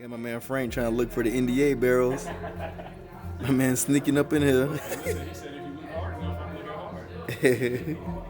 Yeah, my man Frank trying to look for the NDA barrels. My man sneaking up in here. He said if you look hard enough, I'm looking hard.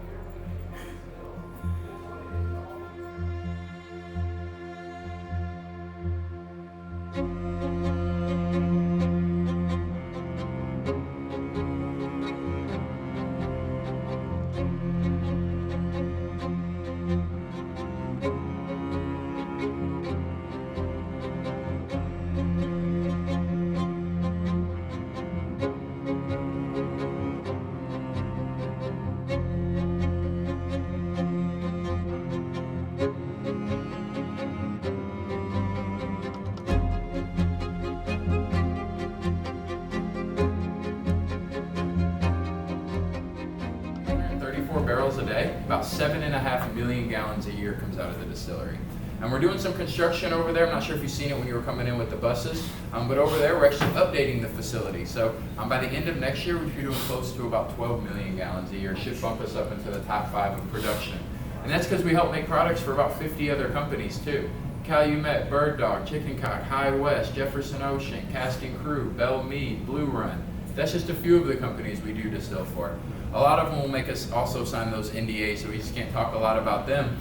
Barrels a day, about 7.5 million gallons a year comes out of the distillery. And we're doing some construction over there. I'm not sure if you've seen it when you were coming in with the buses, but over there we're actually updating the facility. So by the end of next year, we should be doing close to about 12 million gallons a year. Should bump us up into the top 5 of production. And that's because we help make products for about 50 other companies too. Calumet, Bird Dog, Chicken Cock, High West, Jefferson Ocean, Casting Crew, Bell Mead, Blue Run. That's just a few of the companies we do distill for. A lot of them will make us also sign those NDAs, so we just can't talk a lot about them.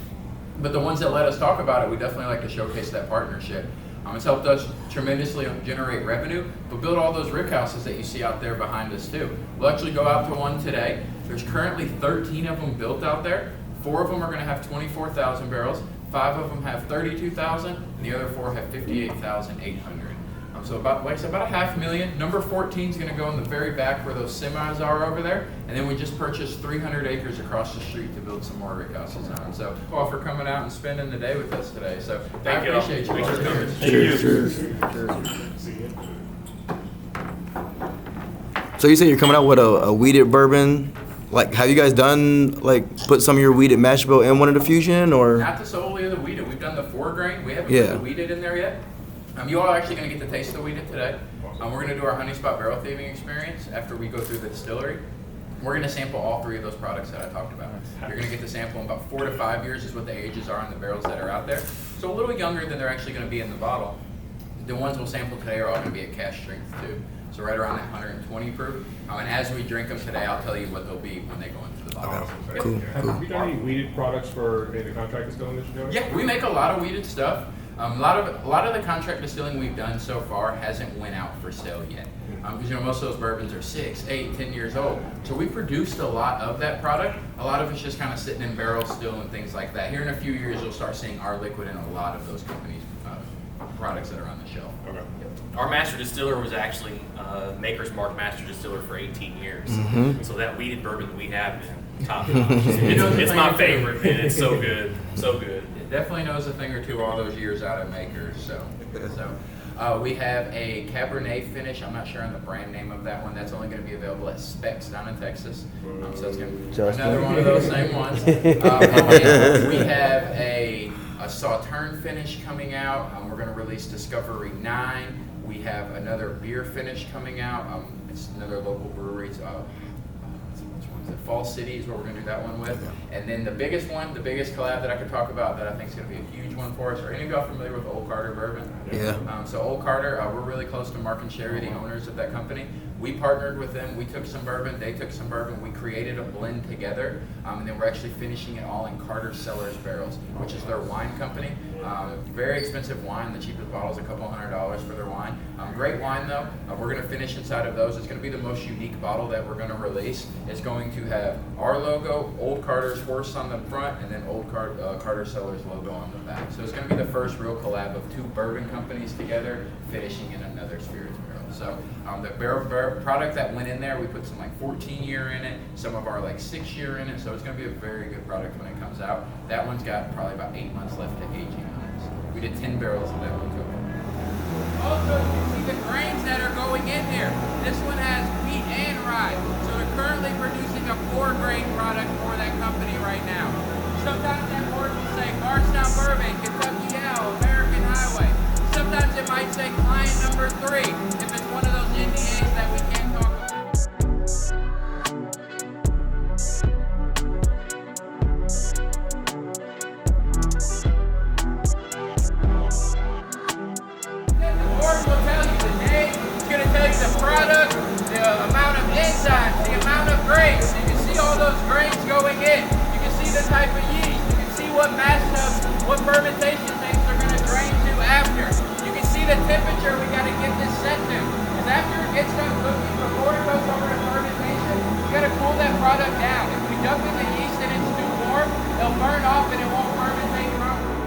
But the ones that let us talk about it, we definitely like to showcase that partnership. It's helped us tremendously generate revenue, but build all those rick houses that you see out there behind us too. We'll actually go out to one today. There's currently 13 of them built out there. 4 of them are going to have 24,000 barrels. 5 of them have 32,000, and the other 4 have 58,800. So about 500,000. Number 14 is going to go in the very back where those semis are over there. And then we just purchased 300 acres across the street to build some more rick houses on. So thank you all for coming out and spending the day with us today. So I appreciate you. Thanks for coming. Cheers. So you say you're coming out with a weeded bourbon. Like, have you guys done, put some of your weeded mash bill in one of the fusion, or? Not the solely of the weeded. We've done the 4 grain. We haven't put the weeded in there yet. You all are actually going to get to taste the weeded today. We're going to do our honey spot barrel thieving experience after we go through the distillery. We're going to sample all 3 of those products that I talked about. You're going to get to sample in about 4 to 5 years is what the ages are on the barrels that are out there. So a little younger than they're actually going to be in the bottle. The ones we'll sample today are all going to be at cask strength too. So right around that 120 proof. And as we drink them today, I'll tell you what they'll be when they go into the bottle. Okay. Cool. Have you done any weeded products for any of the contract distilling that you're doing? Yeah, we make a lot of weeded stuff. A lot of the contract distilling we've done so far hasn't went out for sale yet. Because most of those bourbons are 6, 8, 10 years old. So we produced a lot of that product. A lot of it's just kind of sitting in barrels still and things like that. Here in a few years, you'll start seeing our liquid in a lot of those companies' products that are on the shelf. Okay. Our master distiller was actually Maker's Mark master distiller for 18 years. So that weeded bourbon that we have, man, top notch. It's my favorite, man. It's so good, so good. It definitely knows a thing or two all those years out of Maker's. So we have a Cabernet finish. I'm not sure on the brand name of that one. That's only going to be available at Specs down in Texas. So it's going to be another one of those same ones. We have a Sauterne finish coming out. We're going to release Discovery 9. We have another beer finish coming out. It's another local brewery. Fall City is what we're going to do that one with. And then the biggest collab that I could talk about that I think is going to be a huge one for us. Are any of y'all familiar with Old Carter Bourbon? Yeah. So Old Carter, we're really close to Mark and Sherry, the owners of that company. We partnered with them. We took some bourbon. They took some bourbon. We created a blend together. And then we're actually finishing it all in Carter Cellars barrels, which is their wine company. Very expensive wine. The cheapest bottle is a couple $100 for their wine. Great wine though. We're going to finish inside of those. It's going to be the most unique bottle that we're going to release. It's going to have our logo, Old Carter's horse on the front, and then Old Carter Cellars logo on the back. So it's going to be the first real collab of 2 bourbon companies together finishing in another spirits barrel. So the barrel product that went in there, we put some 14-year in it, some of our 6-year in it. So it's going to be a very good product when it comes out. That one's got probably about 8 months left to aging on it. So we did 10 barrels of that one too. Also, you can see the grains that are going in there. This one has wheat and rye. So they're currently producing a 4-grain product for that company right now. Sometimes that board will say Bardstown Bourbon, Kentucky L, American Highway. Sometimes it might say client number 3 if it's one of those NDAs that we can't talk about. the amount of enzymes, the amount of grains. You can see all those grains going in. You can see the type of yeast. You can see what mash tubs, what fermentation things they're going to drain to after. You can see the temperature we got to get this set to. Because after it gets done cooking, before it goes over to fermentation, you got to cool that product down. If we dump in the yeast and it's too warm, it'll burn off and it won't fermentate properly.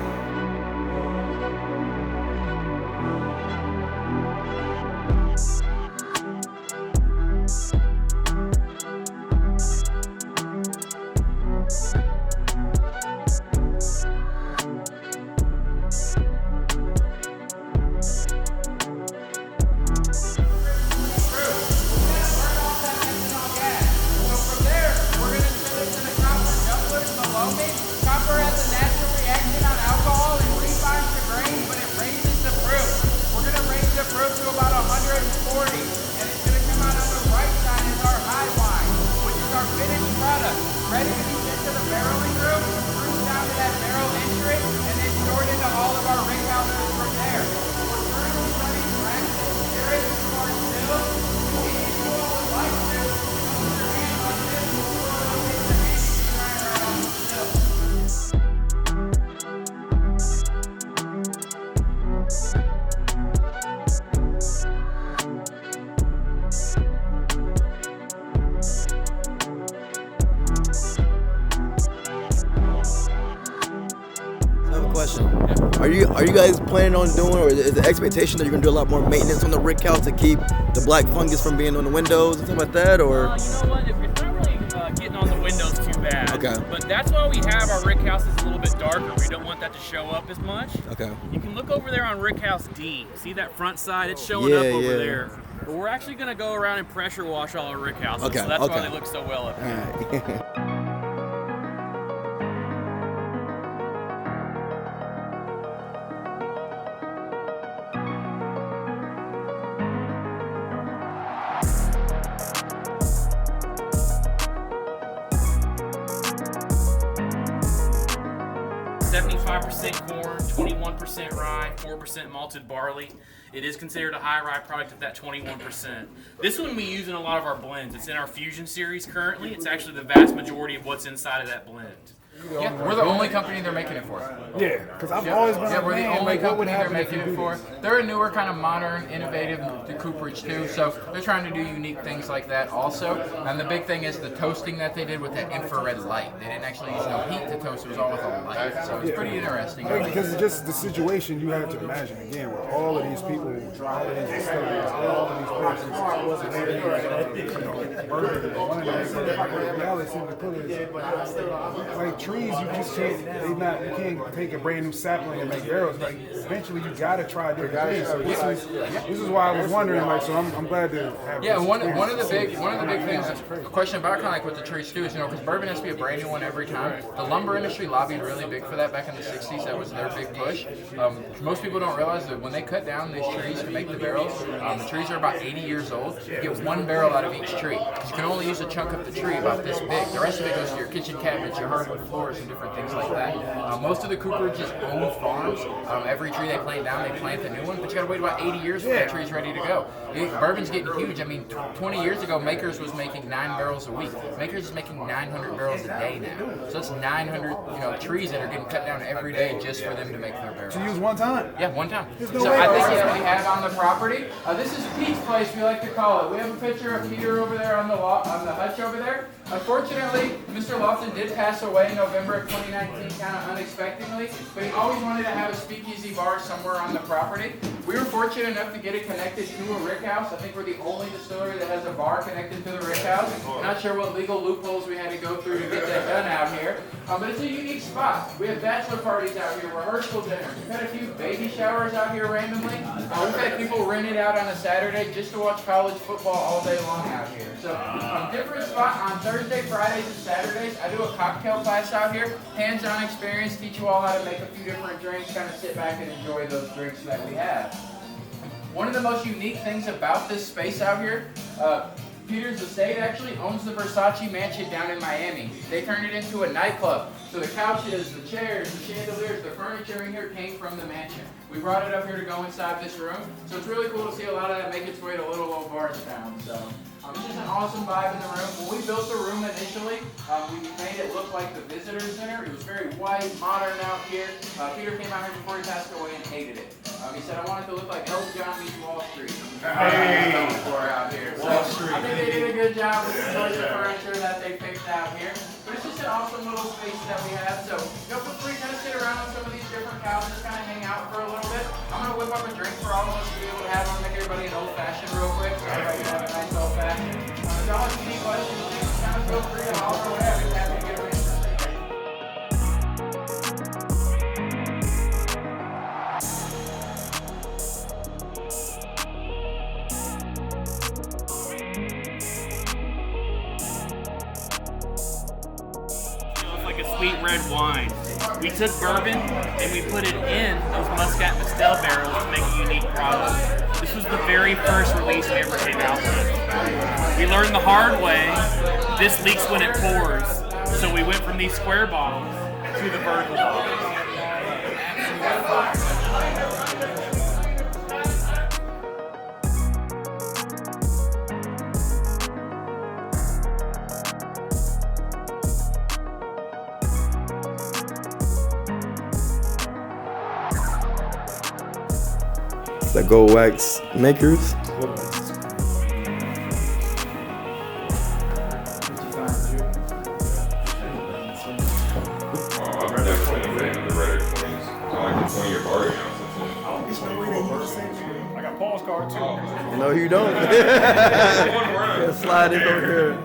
Copper has a natural reaction on alcohol and refines the grain, but it raises the fruit. We're going to raise the fruit to about 140, and it's going to come out on the right side as our high wine, which is our finished product, ready to be sent to the barreling room, brewed down to that barrel entry, and then stored into all of our rig houses from there. We're currently running practice spirits to our stills. If you all would like to, put your hand on this, we'll rotate the hand you can try right on the still. I have a question. Are you guys planning on doing, or is the expectation that you're gonna do a lot more maintenance on the rick house to keep the black fungus from being on the windows and stuff like that, or? You know what? It's not really getting on the windows too bad. Okay. But that's why we have our rick houses a little bit darker. We don't want that to show up as much. Okay. You can look over there on Rick House D. See that front side? It's showing up over there. But we're actually going to go around and pressure wash all our rick houses. Okay, So that's why okay. they look so well up All here. right. 75% corn, 21% rye, 4% malted barley. It is considered a high rye product at that 21%. This one we use in a lot of our blends. It's in our Fusion series currently. It's actually the vast majority of what's inside of that blend. Yeah, we're the only company they're making it for. Yeah, because I've always been we're the only what would company they're happen if making you it do for. this? They're a newer kind of modern, innovative cooperage too, so they're trying to do unique things like that also. And the big thing is the toasting that they did with that infrared light. They didn't actually use no heat to toast, it was all with a light. So it's pretty interesting. Because it's just the situation you have to imagine again with all of these people, all of these distilleries, all of these persons, bourbon, the reality simply put is like trees, you just can't. You can't take a brand new sapling and make barrels. Like eventually, you gotta try different things. So this is why I was wondering. Like, so I'm glad to have. Yeah, this one of the experience. big things. A question about kind of like with the trees too is because bourbon has to be a brand new one every time. The lumber industry lobbied really big for that back in the '60s. That was their big push. Most people don't realize that when they cut down these trees to make the barrels, the trees are about 80 years old. You get one barrel out of each tree. You can only use a chunk of the tree about this big. The rest of it goes to your kitchen cabinets, your hardwood floors, and different things like that. Most of the cooperages own farms. Every tree they plant down, they plant the new one, but you gotta wait about 80 years for that tree's ready to go. Bourbon's getting huge. I mean, 20 years ago, Makers was making 9 barrels a week. Makers is making 900 barrels a day now. So it's 900, trees that are getting cut down every day just for them to make their barrels. To use one time. Yeah, one time. no So way I think else. that we have on the property. This is Pete's place, we like to call it. We have a picture of Peter over there on the hutch over there. Unfortunately, Mr. Lofton did pass away in November of 2019, kind of unexpectedly, but he always wanted to have a speakeasy bar somewhere on the property. We were fortunate enough to get it connected to a rick house. I think we're the only distillery that has a bar connected to the rick house. Not sure what legal loopholes we had to go through to get that done out here, but it's a unique spot. We have bachelor parties out here, rehearsal dinners. We've had a few baby showers out here randomly. We've had people rent it out on a Saturday just to watch college football all day long out here. So, different spot on Thursday, Fridays, and Saturdays. I do a cocktail class out here, hands-on experience, teach you all how to make a few different drinks, kind of sit back and enjoy those drinks that we have. One of the most unique things about this space out here, Peter's estate actually owns the Versace mansion down in Miami. They turned it into a nightclub. So the couches, the chairs, the chandeliers, the furniture in here came from the mansion. We brought it up here to go inside this room. So it's really cool to see a lot of that make its way to little old Bardstown. So it's just an awesome vibe in the room. When we built the room initially, we made it look like the visitor center. It was very white, modern out here. Peter came out here before he passed away and hated it. He said, I want it to look like Elton John meets Wall Street. Out here. So I think they did a good job with the choice of furniture that they picked out here. But it's just an awesome little space that we have. So feel free to kind of sit around on some of these different couches, kind of hang out for a little bit. I'm going to whip up a drink for all of us to be able to have. I'm going to make everybody an old fashioned real quick. So everybody can have a nice old fashioned. If y'all have any questions, just kind of feel free to holler or whatever. We're happy to get them answered. Sweet red wine. We took bourbon and we put it in those Muscat Pastel barrels to make a unique product. This was the very first release we ever came out with. We learned the hard way, this leaks when it pours. So we went from these square bottles to the vertical bottles. The gold wax makers. I got Paul's card too. No, you don't. Slide it over here.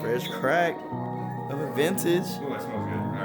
Fresh crack of a vintage. Ooh, that smells good.